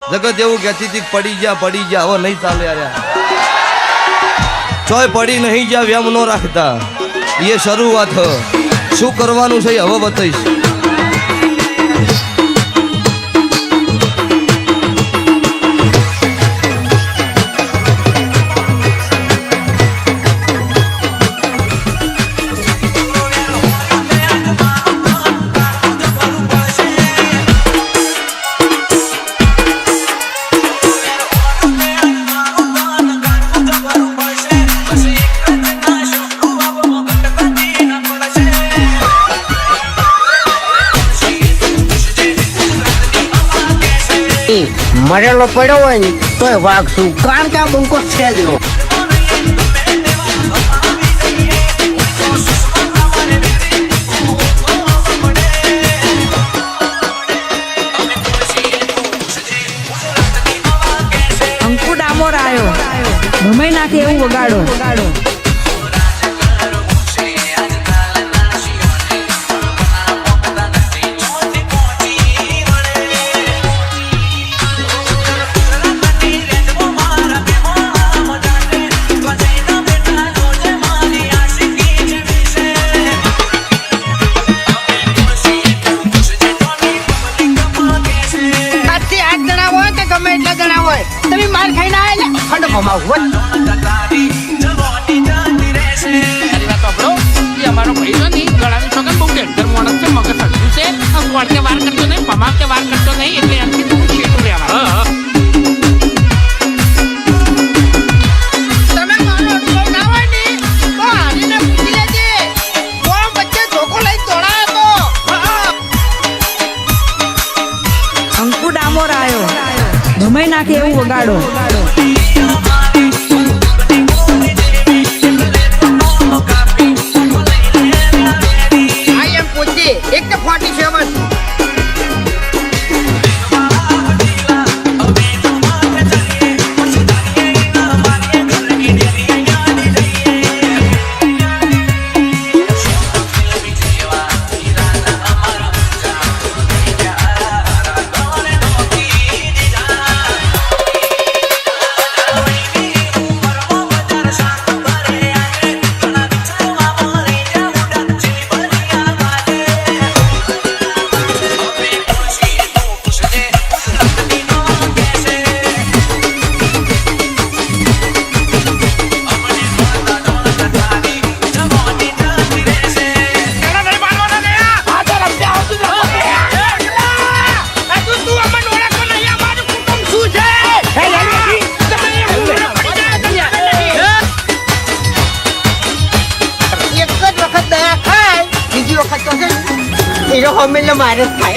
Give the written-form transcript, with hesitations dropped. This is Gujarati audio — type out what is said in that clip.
જગત એવું કહેતી હતી પડી જા હવે નહીં ચાલે યાર ચોય પડી નહીં જા વ્યામ નો રાખતા એ શરૂઆત શું કરવાનું છે હવે બતાવીશ મરેલો પડ્યો હોય ને તોય વાગશું કારણ કે આ બંકો છે જ નો અંકુ ડામોર આવ્યો ભમાઈ નાખે એવું વગાડો તમે માર ખાઈને આયા ને ખંડ કમાવ અમારો ભાઈ તો નહીં ગળાની છોકરા બહુ ડેન્જર માણસ છે મગજ હજુ છે વળકે વાર કરતો નહીં પમાવકે વાર કરતો નહીં એટલે એમથી તું શેઠું લેવા તમે મારો અનુભવ ના હોય ને તો હારીને પૂછી લેજે કોણ વચ્ચે ધોકો લઈ દોડાયો તો અંકુ ડામોર આવ્યો ભમાઈ નાખે એવું વગાડો આઈ એમ પૂછી 147 મારે થાય